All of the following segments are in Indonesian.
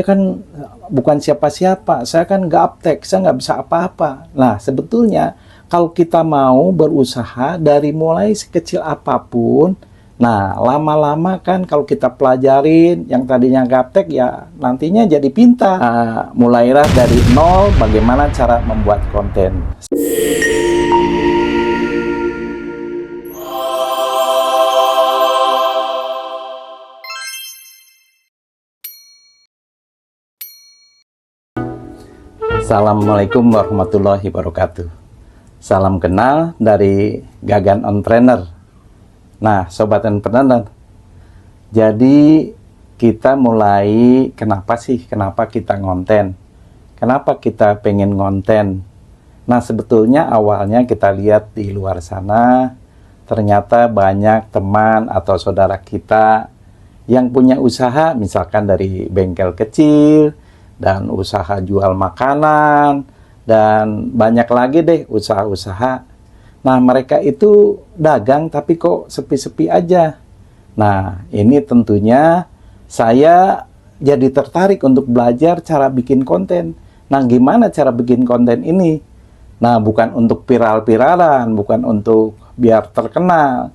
Saya kan bukan siapa-siapa, saya kan gaptek, saya nggak bisa apa-apa. Nah, sebetulnya kalau kita mau berusaha dari mulai sekecil apapun, nah lama-lama kan kalau kita pelajarin yang tadinya gaptek ya nantinya jadi pintar. Mulailah dari nol bagaimana cara membuat konten. Assalamualaikum warahmatullahi wabarakatuh. Salam kenal dari Gagan Entrepreneur. Nah, Sobat Entrepreneur, jadi kita mulai kenapa kita ngonten? Kenapa kita pengen ngonten? Nah, sebetulnya awalnya kita lihat di luar sana, ternyata banyak teman atau saudara kita yang punya usaha, misalkan dari bengkel kecil, dan usaha jual makanan, dan banyak lagi deh usaha-usaha. Nah, mereka itu dagang tapi kok sepi-sepi aja. Nah, ini tentunya saya jadi tertarik untuk belajar cara bikin konten. Nah, gimana cara bikin konten ini? Nah, bukan untuk viral-viralan, bukan untuk biar terkenal,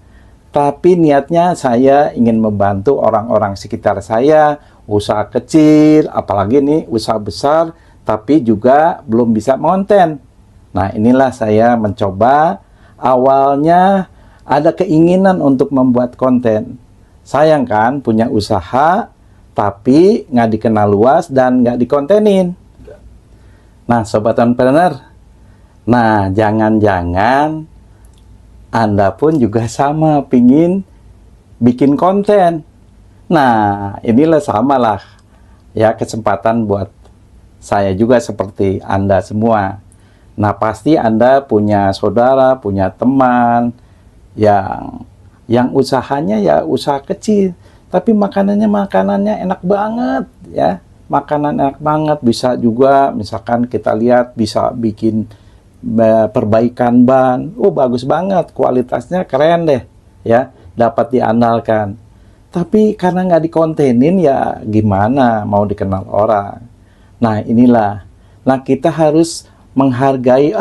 tapi niatnya saya ingin membantu orang-orang sekitar saya, usaha kecil, apalagi nih usaha besar, tapi juga belum bisa konten. Nah, inilah saya mencoba. Awalnya ada keinginan untuk membuat konten. Sayang kan punya usaha, tapi nggak dikenal luas dan nggak dikontenin. Nah, Sobat Entrepreneur, nah jangan-jangan Anda pun juga sama pingin bikin konten. Nah, inilah samalah ya kesempatan buat saya juga seperti Anda semua. Nah, pasti Anda punya saudara, punya teman yang usahanya ya usaha kecil, tapi makanannya enak banget ya. Makanan enak banget, bisa juga misalkan kita lihat bisa bikin perbaikan ban. Oh, bagus banget, kualitasnya keren deh ya, dapat diandalkan. Tapi karena nggak dikontenin ya gimana mau dikenal orang. Nah, inilah. Nah, kita harus menghargai,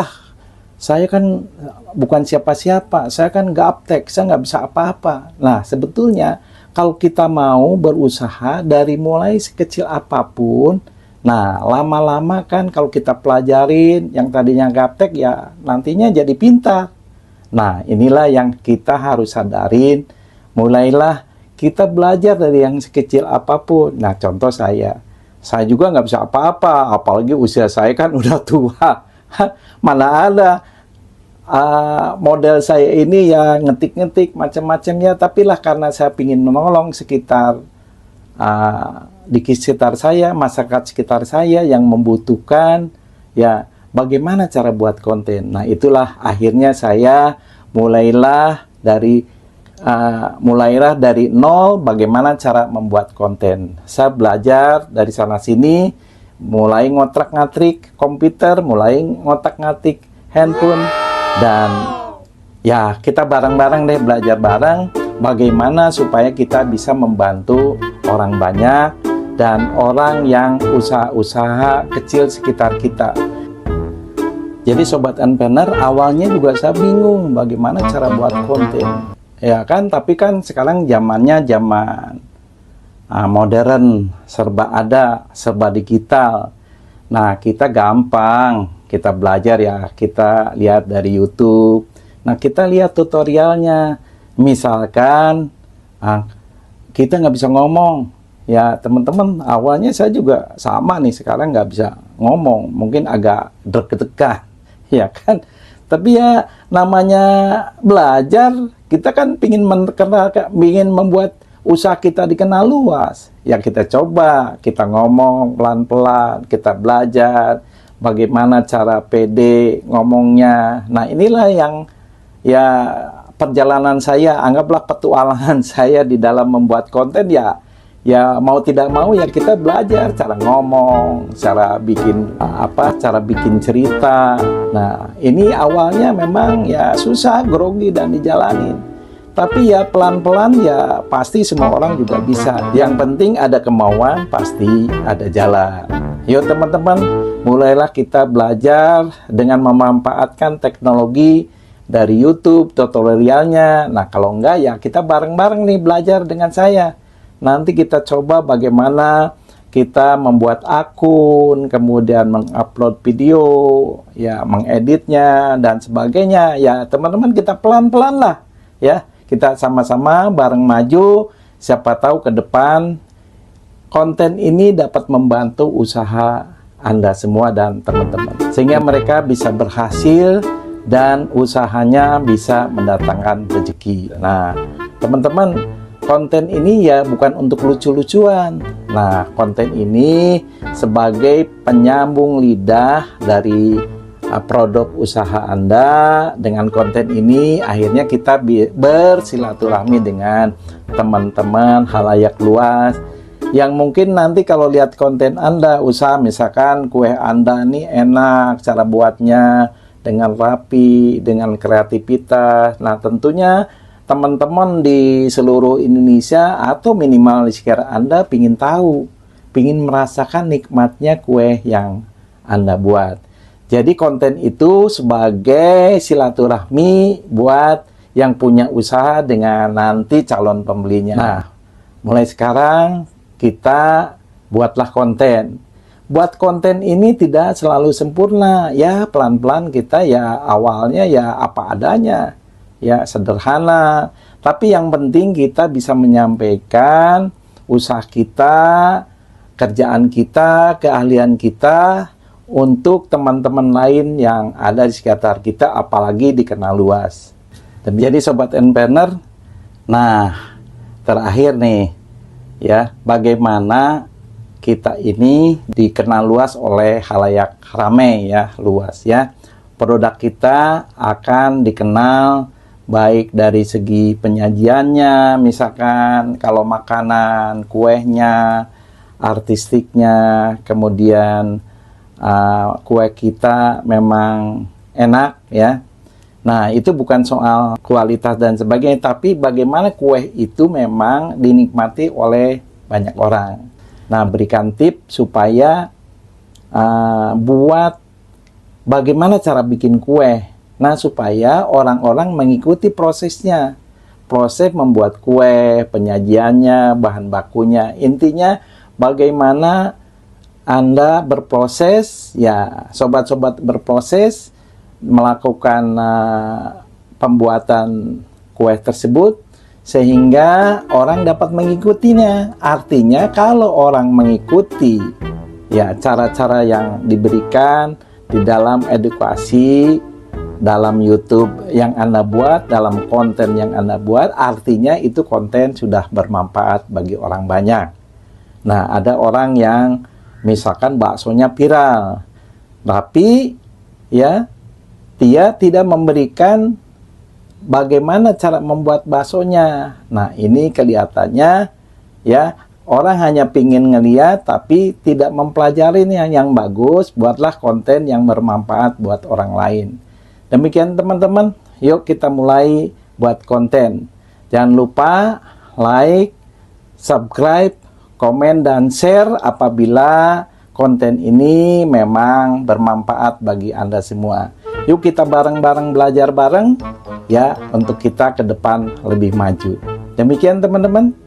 saya kan bukan siapa-siapa, saya kan gaptek, saya nggak bisa apa-apa. Nah, sebetulnya kalau kita mau berusaha dari mulai sekecil apapun, nah lama-lama kan kalau kita pelajarin yang tadinya gaptek ya nantinya jadi pintar. Nah, inilah yang kita harus sadarin. Mulailah kita belajar dari yang sekecil apapun. Nah, contoh saya juga nggak bisa apa-apa, apalagi usia saya kan udah tua. Mana ada model saya ini ya ngetik-ngetik macam-macamnya, tapi lah karena saya ingin menolong sekitar di sekitar saya, masyarakat sekitar saya yang membutuhkan, ya bagaimana cara buat konten. Nah, itulah akhirnya saya mulailah dari nol bagaimana cara membuat konten. Saya belajar dari sana sini, mulai ngotak-ngatik komputer, mulai ngotak-ngatik handphone, dan ya kita bareng-bareng deh belajar bareng bagaimana supaya kita bisa membantu orang banyak dan orang yang usaha-usaha kecil sekitar kita. Jadi Sobat Entrepreneur, awalnya juga saya bingung bagaimana cara buat konten. Ya kan, tapi kan sekarang zamannya zaman modern, serba ada, serba digital. Nah, kita gampang, kita belajar ya, kita lihat dari YouTube. Nah, kita lihat tutorialnya. Misalkan kita nggak bisa ngomong, ya teman-teman, awalnya saya juga sama nih, sekarang nggak bisa ngomong, mungkin agak deg-degan, ya kan. Tapi ya namanya belajar, kita kan ingin membuat usaha kita dikenal luas. Ya kita coba, kita ngomong pelan-pelan, kita belajar bagaimana cara pede ngomongnya. Nah, inilah yang ya perjalanan saya, anggaplah petualangan saya di dalam membuat konten ya mau tidak mau ya kita belajar cara ngomong, cara bikin cara bikin cerita. Nah, ini awalnya memang ya susah, grogi dan dijalanin. Tapi ya pelan-pelan ya pasti semua orang juga bisa. Yang penting ada kemauan, pasti ada jalan. Yuk teman-teman, mulailah kita belajar dengan memanfaatkan teknologi dari YouTube, tutorialnya. Nah kalau enggak ya kita bareng-bareng nih belajar dengan saya. Nanti kita coba bagaimana kita membuat akun, kemudian mengupload video, ya mengeditnya dan sebagainya. Ya teman-teman, kita pelan-pelan lah ya. Kita sama-sama bareng maju, siapa tahu ke depan konten ini dapat membantu usaha Anda semua dan teman-teman. Sehingga mereka bisa berhasil dan usahanya bisa mendatangkan rezeki. Nah, teman-teman, konten ini ya bukan untuk lucu-lucuan. Nah, konten ini sebagai penyambung lidah dari produk usaha Anda. Dengan konten ini akhirnya kita bersilaturahmi dengan teman-teman halayak luas yang mungkin nanti kalau lihat konten Anda usaha, misalkan kue Anda nih enak cara buatnya dengan rapi, dengan kreativitas. Nah tentunya teman-teman di seluruh Indonesia atau minimal di sekitar Anda pingin tahu, pingin merasakan nikmatnya kue yang Anda buat. Jadi konten itu sebagai silaturahmi buat yang punya usaha dengan nanti calon pembelinya. Nah, mulai sekarang kita buatlah konten. Buat konten ini tidak selalu sempurna. Ya, pelan-pelan kita ya awalnya ya apa adanya. Ya, sederhana. Tapi yang penting kita bisa menyampaikan usaha kita, kerjaan kita, keahlian kita untuk teman-teman lain yang ada di sekitar kita, apalagi dikenal luas. Jadi sobat entrepreneur, nah terakhir nih ya, bagaimana kita ini dikenal luas oleh khalayak ramai ya, luas ya. Produk kita akan dikenal baik dari segi penyajiannya, misalkan kalau makanan, kuehnya, artistiknya, kemudian kue kita memang enak ya. Nah itu bukan soal kualitas dan sebagainya, tapi bagaimana kue itu memang dinikmati oleh banyak orang. Nah berikan tips supaya buat bagaimana cara bikin kue. Nah supaya orang-orang mengikuti prosesnya, proses membuat kue, penyajiannya, bahan bakunya. Intinya bagaimana Anda berproses, ya sobat-sobat berproses melakukan pembuatan kue tersebut sehingga orang dapat mengikutinya. Artinya kalau orang mengikuti ya cara-cara yang diberikan di dalam edukasi, dalam YouTube yang Anda buat, dalam konten yang Anda buat, artinya itu konten sudah bermanfaat bagi orang banyak. Nah ada orang yang misalkan baksonya viral, tapi ya dia tidak memberikan bagaimana cara membuat baksonya. Nah ini kelihatannya ya orang hanya pingin ngeliat tapi tidak mempelajari yang bagus. Buatlah konten yang bermanfaat buat orang lain. Demikian teman-teman, yuk kita mulai buat konten. Jangan lupa like, subscribe, komen dan share apabila konten ini memang bermanfaat bagi Anda semua. Yuk kita bareng-bareng belajar bareng ya untuk kita ke depan lebih maju. Demikian teman-teman.